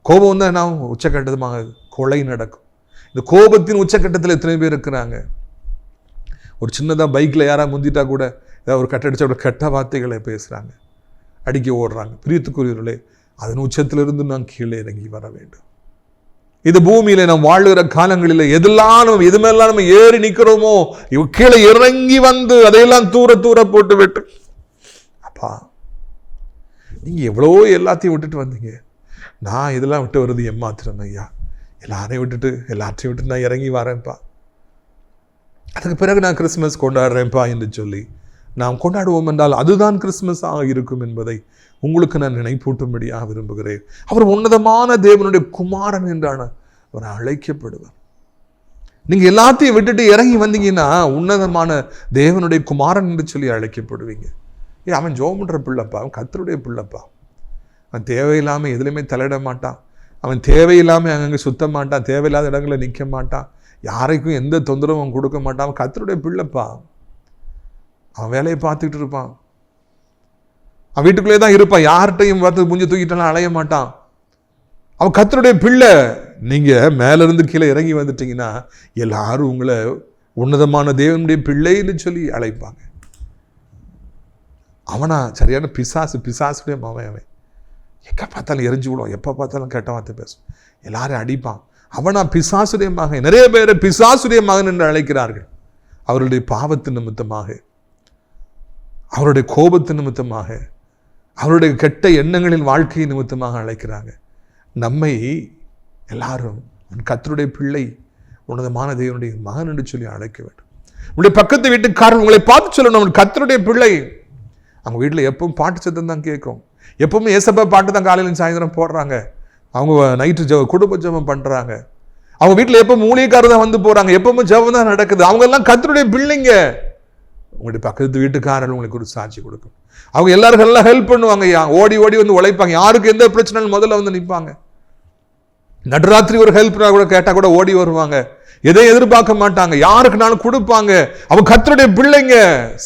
கோபம் வந்தால் என்ன உச்சக்கட்டமாக கொலை நடக்கும். இந்த கோபத்தின் உச்சக்கட்டத்தில் எத்தனை பேர் இருக்கிறாங்க? ஒரு சின்னதாக பைக்கில் யாராவது முந்திட்டா கூட ஏதாவது ஒரு கட்டடிச்சா கூட கெட்ட வார்த்தைகளை பேசுகிறாங்க, அடிக்க ஓடுறாங்க. பிரியத்துக்குரியவர்களே, அதன் உச்சத்திலிருந்து நாம் கீழே இறங்கி வர வேண்டும். இது பூமியில நாம் வாழுகிற காலங்களில் எதுமெல்லாம் நம்ம ஏறி நிற்கிறோமோ கீழே இறங்கி வந்து அதையெல்லாம் தூர போட்டு விட்டு, அப்பா நீங்க எவ்வளோ எல்லாத்தையும் விட்டுட்டு வந்தீங்க, நான் இதெல்லாம் விட்டு வருது ஏமாத்திரம் ஐயா, எல்லாரையும் விட்டுட்டு நான் இறங்கி வரேன்ப்பா, அதுக்கு பிறகு நான் கிறிஸ்மஸ் கொண்டாடுறேன்ப்பா என்று சொல்லி நாம் கொண்டாடுவோம் என்றால் அதுதான் கிறிஸ்மஸ் ஆக இருக்கும் என்பதை உங்களுக்கு நான் நினைப்பூட்டும்படியாக விரும்புகிறேன். அவர் உன்னதமான தேவனுடைய குமாரன் என்றான அவர் அழைக்கப்படுவார். நீங்க எல்லாத்தையும் விட்டுட்டு இறங்கி வந்தீங்கன்னா உன்னதமான தேவனுடைய குமாரன் என்று சொல்லி அழைக்கப்படுவீங்க. அவன் ஜோம் பண்ற பிள்ளைப்பா, அவன் கர்த்தருடைய பிள்ளைப்பா, அவன் தேவையில்லாமல் எதுலையுமே தலையிட மாட்டான், அவன் தேவையில்லாமல் அங்கங்கே சுத்த மாட்டான், தேவையில்லாத இடங்களில் நிற்க மாட்டான், யாரைக்கும் எந்த தொந்தரவும் அவன் கொடுக்க மாட்டான். அவன் கர்த்தருடைய பிள்ளைப்பா. அவன் வேலையை பார்த்துக்கிட்டு இருப்பான், அவன் வீட்டுக்குள்ளே தான் இருப்பான், யார்கிட்டையும் பார்த்து முஞ்ச தூக்கிட்டாலும் அலைய மாட்டான். அவன் கர்த்தருடைய பிள்ளை. நீங்கள் மேலேருந்து கீழே இறங்கி வந்துட்டீங்கன்னா எல்லாரும் உங்களை உன்னதமான தேவனுடைய பிள்ளைன்னு சொல்லி அழைப்பாங்க. அவனா சரியான பிசாசுடைய மகன். அவன் எங்கே பார்த்தாலும் எரிஞ்சு விடுவான், எப்போ பார்த்தாலும் கெட்ட வார்த்தை பேசும், எல்லாரும் அடிப்பான். அவனா பிசாசுடைய மகன். நிறைய பேரை பிசாசுடைய மகன் என்று அழைக்கிறார்கள். அவருடைய பாவத்தின் நிமித்தமாக, அவருடைய கோபத்தின் நிமித்தமாக, அவருடைய கெட்ட எண்ணங்களின் வாழ்க்கை நிமித்தமாக அழைக்கிறாங்க. நம்மை எல்லாரும் கர்த்தருடைய பிள்ளை, உன்னதமான தேவனுடைய மகன் என்று சொல்லி அழைக்க வேண்டும். உங்களுடைய பக்கத்து வீட்டுக்காரர் உங்களை பார்த்து சொல்லணும், கர்த்தருடைய பிள்ளை. அவங்க வீட்டில் எப்பவும் பாட்டு சத்தம் தான் கேட்கும், எப்பவுமே ஏசப்பா பாட்டு தான் காலையிலும் சாயந்தரம் போடுறாங்க. அவங்க நைட்டு குடும்ப ஜெபம் பண்ணுறாங்க. அவங்க வீட்டில் எப்போ மூலிகைக்காரர் தான் வந்து போகிறாங்க, எப்பவுமே ஜெபம் தான் நடக்குது. அவங்க எல்லாம் கர்த்தருடைய பிள்ளைங்க. உங்களுடைய பக்கத்து வீட்டுக்காரர்கள் உங்களுக்கு ஒரு சாட்சி கொடுக்கும். அவங்க எல்லாருக்கும் எல்லாம் ஹெல்ப் பண்ணுவாங்க, ஓடி ஓடி வந்து உழைப்பாங்க. யாருக்கு எந்த பிரச்சனையும் முதல்ல வந்து நிற்பாங்க. நடுராத்திரி ஒரு ஹெல்ப் கூட கேட்டால் கூட ஓடி வருவாங்க. எதை எதிர்பார்க்க மாட்டாங்க, யாருக்குனாலும் கொடுப்பாங்க. அவங்க கர்த்தருடைய பிள்ளைங்க.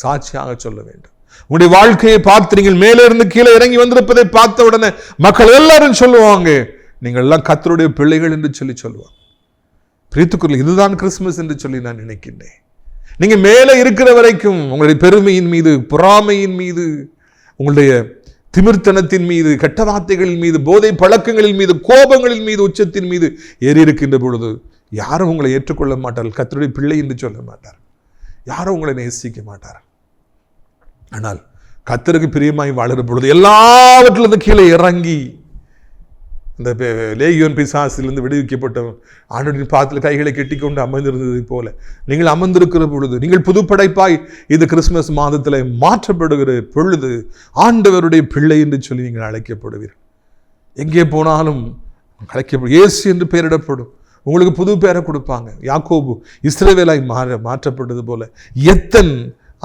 சாட்சியாக சொல்ல வேண்டும். உங்களுடைய வாழ்க்கையை பார்த்து நீங்கள் மேலே இருந்து கீழே இறங்கி வந்திருப்பதை பார்த்த உடனே மக்கள் எல்லாரும் சொல்லுவாங்க, நீங்கள் எல்லாம் கர்த்தருடைய பிள்ளைகள் என்று சொல்லி சொல்லுவாங்க. பிரியத்துக்குரிய, இதுதான் கிறிஸ்துமஸ் என்று சொல்லி நான் நினைக்கின்றேன். நீங்க மேலே இருக்கிற வரைக்கும் உங்களுடைய பெருமையின் மீது, பொறாமையின் மீது, உங்களுடைய திமிர்த்தனத்தின் மீது, கெட்ட வார்த்தைகளின் மீது, போதை பழக்கங்களின் மீது, கோபங்களின் மீது, உச்சத்தின் மீது ஏறி இருக்கின்ற பொழுது யாரும் உங்களை ஏற்றுக்கொள்ள மாட்டார்கள், கர்த்தருடைய பிள்ளை என்று சொல்ல மாட்டார், யாரும் உங்களை நேசிக்க மாட்டார். ஆனால் கர்த்தருக்கு பிரியமாய் வாழுற பொழுது எல்லாவற்றிலிருந்து கீழே இறங்கி இந்த லேகியோன் பிசாசிலிருந்து விடுவிக்கப்பட்டவன் ஆண்டவரின் பாதத்தில் கைகளை கெட்டிக்கொண்டு அமர்ந்திருந்ததை போல நீங்கள் அமர்ந்திருக்கிற பொழுது, நீங்கள் புதுப்படைப்பாய் இது கிறிஸ்துமஸ் மாதத்தில் மாற்றப்படுகிற பொழுது ஆண்டவருடைய பிள்ளை என்று சொல்லி நீங்கள் அழைக்கப்படுவீர்கள். எங்கே போனாலும் அழைக்கப்படும். இயேசு என்று பெயரிடப்படும். உங்களுக்கு புது பெயரை கொடுப்பாங்க. யாக்கோபு இஸ்ரவேலாய் மாற்றப்பட்டது போல, எத்தன்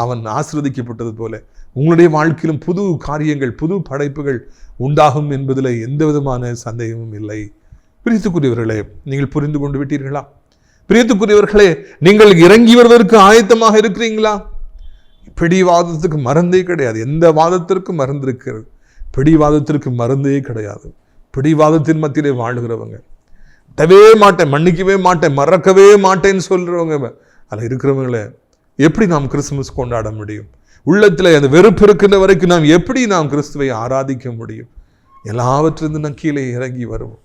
அவன் ஆசீர்வதிக்கப்பட்டது போல உங்களுடைய வாழ்க்கையிலும் புது காரியங்கள், புது படைப்புகள் உண்டாகும் என்பதில் எந்த விதமான சந்தேகமும் இல்லை. பிரியத்துக்குரியவர்களே, நீங்கள் புரிந்து கொண்டு விட்டீர்களா? பிரியத்துக்குரியவர்களே, நீங்கள் இறங்கி வருவதற்கு ஆயத்தமாக இருக்கிறீங்களா? பிடிவாதத்துக்கு மருந்தே கிடையாது. எந்த வாதத்திற்கும் மருந்து இருக்கிறது, பிடிவாதத்திற்கு மருந்தே கிடையாது. பிடிவாதத்தின் மத்தியிலே வாழுகிறவங்க, விடவே மாட்டேன், மன்னிக்கவே மாட்டேன், மறக்கவே மாட்டேன்னு சொல்றவங்க, அதில் இருக்கிறவங்களே எப்படி நாம் கிறிஸ்துமஸ் கொண்டாட முடியும்? உள்ளத்தில் அந்த வெறுப்பு இருக்கின்ற வரைக்கும் நாம் எப்படி நாம் கிறிஸ்துவை ஆராதிக்க முடியும்? எல்லாவற்றிலிருந்து நாம் கீழே இறங்கி வருவோம்,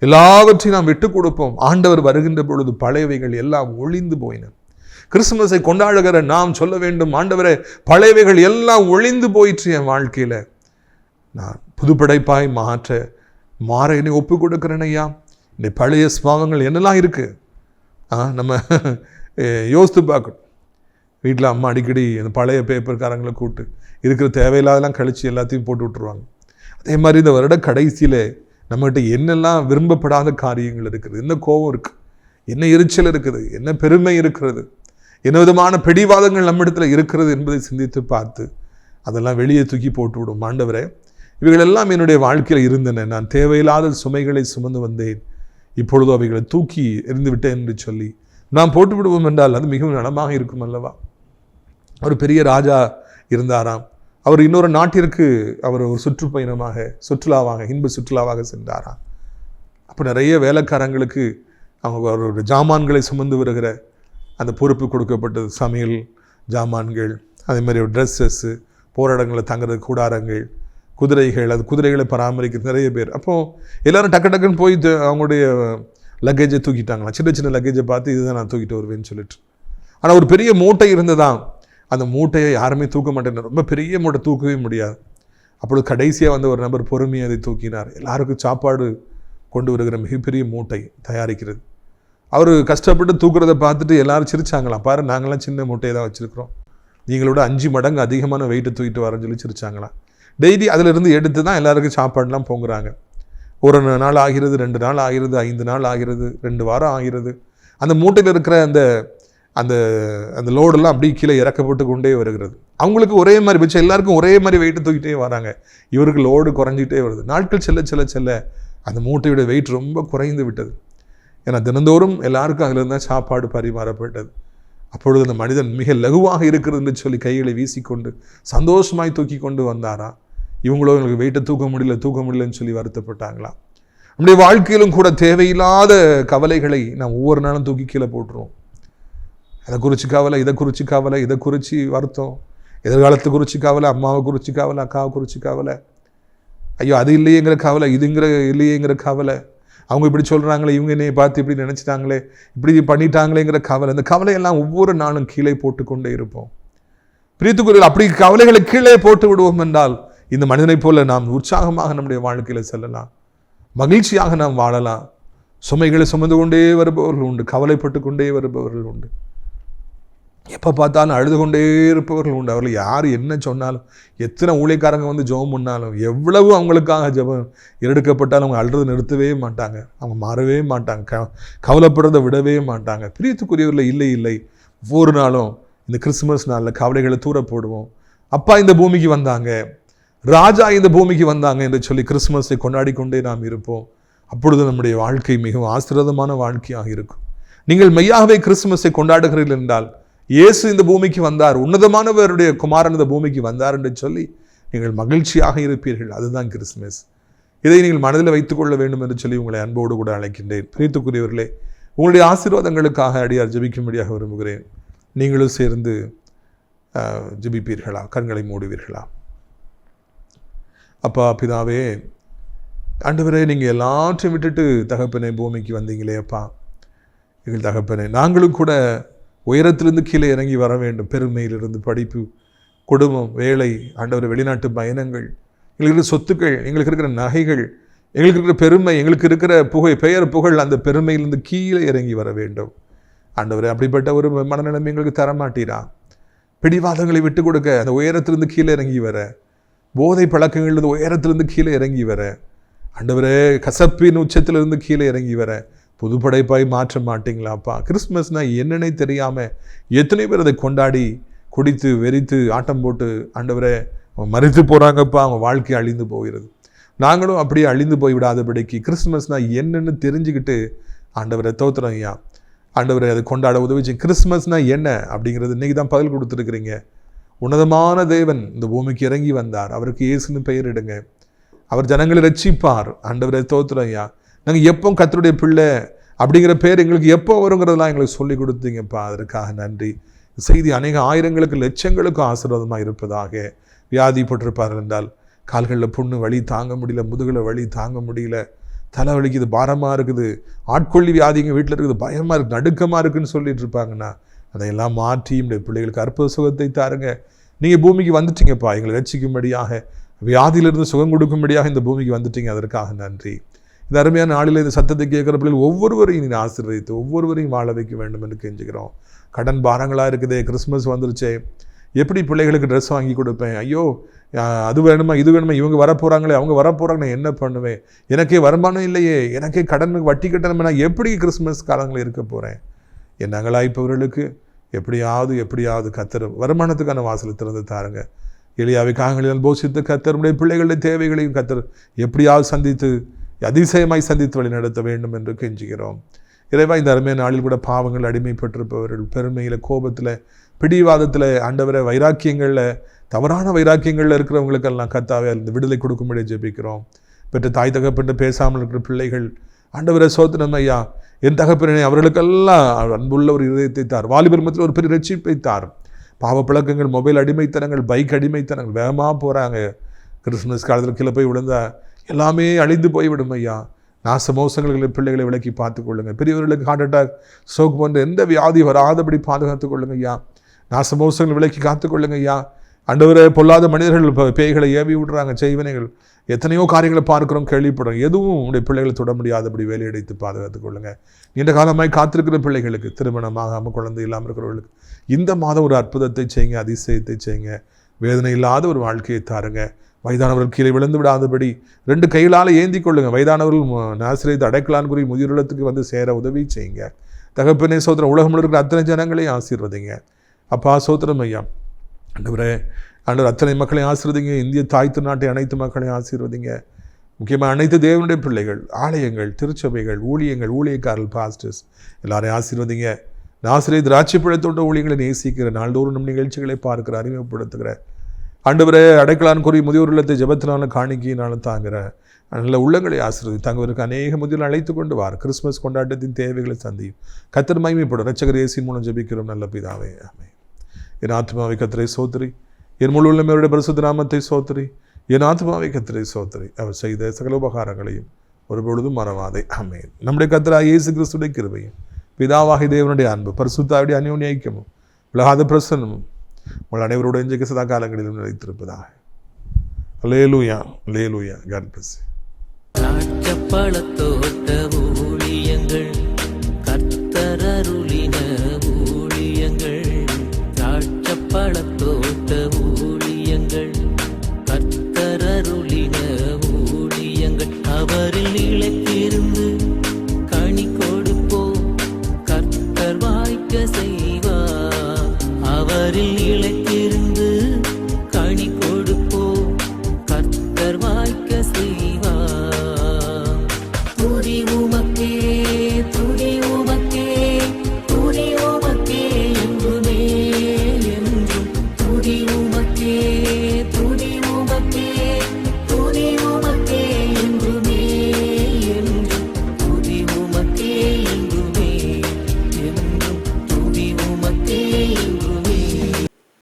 எல்லாவற்றையும் நாம் விட்டு கொடுப்போம். ஆண்டவர் வருகின்ற பொழுது பழையவைகள் எல்லாம் ஒழிந்து போயின. கிறிஸ்துமஸை கொண்டாடுகிற நாம் சொல்ல வேண்டும், ஆண்டவரே பழையவைகள் எல்லாம் ஒழிந்து போயிற்று, என் வாழ்க்கையில நான் புதுப்படைப்பாய் மாற என்னை ஒப்பு கொடுக்கிறேன் ஐயா. இந்த பழைய ஸ்வாவங்கள் என்னெல்லாம் இருக்கு நம்ம யோசித்து பார்க்கணும். வீட்டில் அம்மா அடிக்கடி அந்த பழைய பேப்பர்காரங்களை கூப்பிட்டு இருக்கிற தேவையில்லாதெல்லாம் கழித்து எல்லாத்தையும் போட்டு விட்டுருவாங்க. அதே மாதிரி இந்த வருட கடைசியில் நம்மகிட்ட என்னெல்லாம் விரும்பப்படாத காரியங்கள் இருக்குது, என்ன கோபம் இருக்குது, என்ன எரிச்சல் இருக்குது, என்ன பெருமை இருக்கிறது, என்ன விதமான பிடிவாதங்கள் நம்மிடத்தில் இருக்கிறது என்பதை சிந்தித்து பார்த்து அதெல்லாம் வெளியே தூக்கி போட்டு விடும். ஆண்டவரே, இவைகளெல்லாம் என்னுடைய வாழ்க்கையில் இருந்தன, நான் தேவையில்லாத சுமைகளை சுமந்து வந்தேன், இப்பொழுது அவைகளை தூக்கி எறிந்து விட்டேன் என்று சொல்லி நாம் போட்டு விடுவோம் என்றால் அது மிகவும் நலமாக இருக்கும் அல்லவா? ஒரு பெரிய ராஜா இருந்தாராம். அவர் இன்னொரு நாட்டிற்கு அவர் ஒரு சுற்றுலாவாக இன்ப சுற்றுலாவாக சென்றாராம். அப்போ நிறைய வேலைக்காரங்களுக்கு அவங்க ஒரு ஜாமான்களை சுமந்து வருகிற அந்த பொறுப்பு கொடுக்கப்பட்டது. சமையல் ஜாமான்கள், அதே மாதிரி ஒரு ட்ரெஸ்ஸஸ்ஸு, போராட்டங்களில் தங்குறது கூடாரங்கள், குதிரைகள், அது குதிரைகளை பராமரிக்கிறது நிறைய பேர். அப்போது எல்லோரும் டக்குன்னு போய் அவங்களுடைய லக்கேஜை தூக்கிட்டாங்களாம். சின்ன சின்ன லக்கேஜை பார்த்து இதுதான் நான் தூக்கிட்டு வருவேன்னு சொல்லிட்டு. ஆனால் ஒரு பெரிய மூட்டை இருந்ததான். அந்த மூட்டையை யாருமே தூக்க மாட்டேன், ரொம்ப பெரிய மூட்டை தூக்கவே முடியாது. அப்பொழுது கடைசியாக வந்து ஒரு நபர் பொறுமையை அதை தூக்கினார். எல்லாருக்கும் சாப்பாடு கொண்டு வருகிற மிகப்பெரிய மூட்டை தயாரிக்கிறது. அவர் கஷ்டப்பட்டு தூக்குறதை பார்த்துட்டு எல்லாரும் சிரிச்சாங்களாம். பாரு, நாங்களாம் சின்ன மூட்டையை தான் வச்சுருக்கிறோம், நீங்களோட 5 மடங்கு அதிகமான வெயிட்டை தூக்கிட்டு வரேன்னு சொல்லி சிரிச்சாங்களாம். டெய்லி அதிலிருந்து எடுத்து தான் எல்லாருக்கும் சாப்பாடுலாம் பொங்குறாங்க. ஒரு நாள் ஆகிறது, 2 நாள் ஆகிறது, 5 நாள் ஆகிறது, 2 வாரம் ஆகிறது. அந்த மூட்டையில் இருக்கிற அந்த அந்த அந்த லோடெல்லாம் அப்படியே கீழே இறக்கப்பட்டு கொண்டே வருகிறது. அவங்களுக்கு ஒரே மாதிரி வச்சு எல்லாருக்கும் ஒரே மாதிரி வெயிட்டு தூக்கிட்டே வராங்க. இவருக்கு லோடு குறைஞ்சிக்கிட்டே வருது. நாட்கள் செல்ல அந்த மூட்டையுடைய வெயிட் ரொம்ப குறைந்து விட்டது. ஏன்னா தினந்தோறும் எல்லாருக்கும் அதில் இருந்தால் சாப்பாடு பரிமாறப்பட்டது. அப்பொழுது அந்த மனிதன் மிக லகுவாக இருக்கிறது என்று சொல்லி கைகளை வீசிக்கொண்டு சந்தோஷமாய் தூக்கி கொண்டு வந்தாரா. இவங்களோ எங்களுக்கு வெயிட்டை தூக்க முடியலன்னு சொல்லி வருத்தப்பட்டாங்களாம். நம்முடைய வாழ்க்கையிலும் கூட தேவையில்லாத கவலைகளை நாம் ஒவ்வொரு நாளும் தூக்கி கீழே போட்டுருவோம். அதை குறித்து கவலை, இதை குறித்து கவலை, இதை குறித்து வருத்தம், எதிர்காலத்தை குறித்து கவலை, அம்மாவை குறித்து கவலை, அக்காவை குறித்து கவலை, ஐயோ அது இல்லையேங்கிற கவலை, இதுங்கிற இல்லையேங்கிற கவலை, அவங்க இப்படி சொல்கிறாங்களே, இவங்க என்னையை பார்த்து இப்படி நினச்சிட்டாங்களே, இப்படி பண்ணிட்டாங்களேங்கிற கவலை. இந்த கவலையெல்லாம் ஒவ்வொரு நாளும் கீழே போட்டுக்கொண்டே இருப்போம். பிரியத்துக்குரியவர்களே, அப்படி கவலைகளை கீழே போட்டு விடுவோம் என்றால் இந்த மனிதனைப் போல நாம் உற்சாகமாக நம்முடைய வாழ்க்கையில் செல்லலாம், மகிழ்ச்சியாக நாம் வாழலாம். சுமைகளை சுமந்து கொண்டே வருபவர்கள் உண்டு, கவலைப்பட்டு கொண்டே வருபவர்கள் உண்டு, எப்போ பார்த்தாலும் அழுது கொண்டே இருப்பவர்கள் உண்டு. அவர்கள் யார் என்ன சொன்னாலும், எத்தனை ஊழியக்காரங்க வந்து ஜெபம் பண்ணாலும், எவ்வளவு அவங்களுக்காக ஜெபம் எடுக்கப்பட்டாலும் அவங்க அழுறது நிறுத்தவே மாட்டாங்க, அவங்க மாறவே மாட்டாங்க, கவலைப்படுறதை விடவே மாட்டாங்க. பிரியத்துக்குரியவர்கள் இல்லை, ஒவ்வொரு நாளும் இந்த கிறிஸ்துமஸ் நாளில் கவலைகளை தூர போடுவோம். அப்பா இந்த பூமிக்கு வந்தாங்க, ராஜா இந்த பூமிக்கு வந்தாங்க என்று சொல்லி கிறிஸ்துமஸை கொண்டாடி கொண்டே நாம் இருப்போம். அப்பொழுது நம்முடைய வாழ்க்கை மிகவும் ஆசீர்வாதமான வாழ்க்கையாக இருக்கும். நீங்கள் மெய்யாகவே கிறிஸ்துமஸை கொண்டாடுகிறீர்கள் என்றால், இயேசு இந்த பூமிக்கு வந்தார், உன்னதமானவருடைய குமாரன் இந்த பூமிக்கு வந்தார் என்று சொல்லி நீங்கள் மகிழ்ச்சியாக இருப்பீர்கள். அதுதான் கிறிஸ்துமஸ். இதை நீங்கள் மனதில் வைத்துக்கொள்ள வேண்டும் என்று சொல்லி உங்களை அன்போடு கூட அழைக்கின்றேன். பிரியத்துக்குரியவர்களே, உங்களுடைய ஆசீர்வாதங்களுக்காக அடியார் ஜெபிக்கும்படியாக விரும்புகிறேன். நீங்களும் சேர்ந்து ஜெபிப்பீர்களா? கண்களை மூடுவீர்களா? அப்பா பிதாவே, ஆண்டவரே, நீங்கள் எல்லாற்றையும் விட்டுட்டு தகப்பனை பூமிக்கு வந்தீங்களே அப்பா, எங்கள் தகப்பனை, நாங்களும் கூட உயரத்திலிருந்து கீழே இறங்கி வர வேண்டும். பெருமையிலிருந்து படிப்பு, குடும்பம், வேலை, ஆண்டவரை, வெளிநாட்டு பயணங்கள், எங்களுக்கு இருக்கிற சொத்துக்கள், எங்களுக்கு இருக்கிற நகைகள், எங்களுக்கு இருக்கிற பெருமை, எங்களுக்கு இருக்கிற பெயர் புகழ், அந்த பெருமையிலிருந்து கீழே இறங்கி வர வேண்டும். ஆண்டவரை, அப்படிப்பட்ட ஒரு மனநிலைமை எங்களுக்கு தரமாட்டீரா? பிடிவாதங்களை விட்டு கொடுக்க, அந்த உயரத்திலிருந்து கீழே இறங்கி வர, போதை பழக்கங்களிலிருந்து உயரத்திலிருந்து கீழே இறங்கி வர, ஆண்டவரே, கசப்பின் உச்சத்திலிருந்து கீழே இறங்கி வர புது படைப்பாய் மாற்ற மாட்டீங்களாப்பா? கிறிஸ்துமஸ்னால் என்னன்னே தெரியாமல் எத்தனை பேர் அதை கொண்டாடி குடித்து வெறித்து ஆட்டம் போட்டு ஆண்டவரே அவங்க மறித்து போகிறாங்கப்பா, அவங்க வாழ்க்கை அழிந்து போகிறது. நாங்களும் அப்படியே அழிந்து போய் விடாதபடிக்கு கிறிஸ்துமஸ்னால் என்னன்னு தெரிஞ்சுக்கிட்டு ஆண்டவரை தோத்துறோம் ஐயா. ஆண்டவரை அதை கொண்டாட உதவிச்சு. கிறிஸ்துமஸ்னால் என்ன அப்படிங்கிறது இன்றைக்கி தான் பதில் கொடுத்துருக்குறீங்க. உன்னதமான தேவன் இந்த பூமிக்கு இறங்கி வந்தார், அவருக்கு இயேசுன்னு பெயரிடுங்க, அவர் ஜனங்களை ரட்சிப்பார். ஆண்டவரை தோத்துறோம் ஐயா. நாங்கள் எப்போ கர்த்தருடைய பிள்ளை அப்படிங்கிற பேர் எங்களுக்கு எப்போ வருங்கிறதெல்லாம் எங்களுக்கு சொல்லி கொடுத்தீங்கப்பா, அதற்காக நன்றி. செய்தி அநேக ஆயிரங்களுக்கு லட்சங்களுக்கும் ஆசீர்வாதமாக இருப்பதாக. வியாதிப்பட்டிருப்பார்கள் என்றால், கால்களில் புண்ணு, வலி தாங்க முடியல, முதுகில் வலி தாங்க முடியல, தலை வலிக்குது, பாரமாக இருக்குது, ஆட்கொள்ளி வியாதிங்க வீட்டில் இருக்குது, பயமாக இருக்குது, நடுக்கமாக இருக்குதுன்னு சொல்லிட்டு இருப்பாங்கண்ணா, அதையெல்லாம் மாற்றி நம்முடைய பிள்ளைகளுக்கு அற்புத சுகத்தை தாருங்க. நீங்கள் பூமிக்கு வந்துட்டீங்கப்பா, எங்களை ரட்சிக்கும்படியாக, வியாதியிலிருந்து சுகம் கொடுக்கும்படியாக இந்த பூமிக்கு வந்துட்டீங்க, அதற்காக நன்றி. இந்த அருமையான நாளில் இந்த சத்தத்தை கேட்குற பிள்ளைகள் ஒவ்வொருவரையும் நீங்கள் ஆசீர்வதித்து ஒவ்வொருவரையும் வாழ வைக்க வேண்டும் என்று கெஞ்சுக்கிறோம். கடன் பாரங்களாக இருக்குதே, கிறிஸ்துமஸ் வந்துருச்சே, எப்படி பிள்ளைகளுக்கு ட்ரெஸ் வாங்கி கொடுப்பேன், ஐயோ அது வேணுமா இது வேணுமா, இவங்க வரப்போகிறாங்களே அவங்க வரப்போகிறாங்க, நான் என்ன பண்ணுவேன், எனக்கே வருமானம் இல்லையே, எனக்கே கடனுக்கு வட்டி கட்டணுமே, நான் எப்படி கிறிஸ்துமஸ் காலங்களில் இருக்க போகிறேன். என்னாங்களாய்ப்பவர்களுக்கு எப்படியாவது கர்த்தர் வருமானத்துக்கான வாசலை திறந்து தாருங்க. எளியாவை காகங்களில் போஷித்து கர்த்தருடைய பிள்ளைகளுடைய தேவைகளையும் கர்த்தர் எப்படியாவது சந்தித்து அதிசயமாய் சந்தித்து வழி நடத்த வேண்டும் என்று கெஞ்சுகிறோம். இறைவா, இந்த அருமையான நாளில் கூட பாவங்கள் அடிமைப்பட்டிருப்பவர்கள், பெருமையில், கோபத்தில், பிடிவாதத்தில், ஆண்டவரை, வைராக்கியங்களில், தவறான வைராக்கியங்களில் இருக்கிறவங்களுக்கெல்லாம் கர்த்தாவே அந்த விடுதலை கொடுக்கும்படி ஜெபிக்கிறோம். பெற்ற தாய் தகப்பட்டு பேசாமல் இருக்கிற பிள்ளைகள், ஆண்டவரை சோத்திரம் ஐயா, என் தகப்பனே அவர்களுக்கெல்லாம் அன்புள்ள ஒரு இதயத்தை தார், வாலிபர் மத்தியில் ஒரு பெரிய ரட்சிப்பை தார். பாவப்பழக்கங்கள், மொபைல் அடிமைத்தனங்கள், பைக் அடிமைத்தனங்கள் வேகமாக போகிறாங்க. கிறிஸ்துமஸ் காலத்தில் கீழே போய் விழுந்தா எல்லாமே அழிந்து போய்விடும் ஐயா. நாச மோசங்களை பிள்ளைகளை விலக்கி பார்த்துக்கொள்ளுங்க. பெரியவர்களுக்கு ஹார்ட் அட்டாக், ஸ்ட்ரோக் போன்ற எந்த வியாதி வராதபடி பாதுகாத்துக் கொள்ளுங்க ஐயா. நாச மோசங்களை விலக்கி காத்துக்கொள்ளுங்க ஐயா. ஆண்டவரே, பொல்லாத மனிதர்கள் பேய்களை ஏவி விடுறாங்க, செய்வினைகள், எத்தனையோ காரியங்களை பார்க்குறோம், கேள்விப்படுறோம். எதுவும் உடைய பிள்ளைகளை தொட முடியாதபடி வேலையடைத்து பாதுகாத்துக் கொள்ளுங்க. நீண்ட காலமாய் காத்திருக்கிற பிள்ளைகளுக்கு, திருமணமாகாமல் குழந்தை இல்லாமல் இருக்கிறவர்களுக்கு இந்த மாதம் ஒரு அற்புதத்தை செய்யுங்க, அதிசயத்தை செய்யுங்க. வேதனை இல்லாத ஒரு வாழ்க்கையை தாருங்க. வயதானவர்கள் கீழே விழுந்து விடாதபடி 2 கைகளால் ஏந்தி கொள்ளுங்க. வயதானவர்கள் நாசிரியத்தை அடைக்கலான் குறி முதியுள்ளத்துக்கு வந்து சேர உதவி செய்யுங்க. தகப்பனே சோத்திரம், உலகம் இருக்கிற அத்தனை ஜனங்களையும் ஆசீர்வதிங்க. அப்பா சோத்திரம் ஐயா. ஆண்டவரே, அத்தனை மக்களையும் ஆசீர்வதிங்க. இந்திய தாய் திருநாட்டை அனைத்து மக்களையும் ஆசீர்வதிங்க. முக்கியமாக அனைத்து தேவனுடைய பிள்ளைகள், ஆலயங்கள், திருச்சபைகள், ஊழியங்கள், ஊழியக்காரர்கள், பாஸ்டர்ஸ் எல்லாரையும் ஆசீர்வதிங்க. நாசரேத் திராட்சைப்பழத்தோட்ட ஊழியங்களை நேசிக்கிற, நாள்தோறும் நம் நிகழ்ச்சிகளை பார்க்கிற, அறிமுகப்படுத்துகிற ஆண்டவரே, அடைக்கலான் குறி முதியோர் இல்லத்தை ஜெபத்தினாலும் காணிக்கையினாலும் தாங்குகிற நல்ல உள்ளங்களை ஆசீர்வதி. தங்கவருக்கு அநேக முதியோர் அழைத்து கொண்டு வார். கிறிஸ்மஸ் கொண்டாட்டத்தின் தேவைகளை சந்தியும். கர்த்தர் மகிமைப்படும். இரட்சகர் இயேசுவின் மூலம் ஜெபிக்கிறோம் நல்ல பிதாவே, ஆமென். என் ஆத்மாவை கர்த்தரை சோத்திரி, என் முழு உள்ளமையோட பரிசுத்த நாமத்தை சோத்திரி. என் ஆத்மாவை கர்த்தரை சோத்திரி, அவர் செய்த சகல உபகாரங்களையும் ஒருபொழுதும் மறவாதே, ஆமென். நம்முடைய கர்த்தராகிய இயேசு கிறிஸ்துவின் கிருபையும் பிதாவாகிய தேவனுடைய அன்பு பரிசுத்தாவிடைய அந்யோன்ய ஐக்கியமும் விலகாத பிரசன்னமும் உங்கள் அனைவரோட இன்றைக்கு சதா காலங்களிலும் நிலைத்திருப்பதாக. அல்லேலூயா, அல்லேலூயா. God bless you. திராட்சைப்பழத்தோட்ட ஊழியங்கள் கர்த்தர் அருள்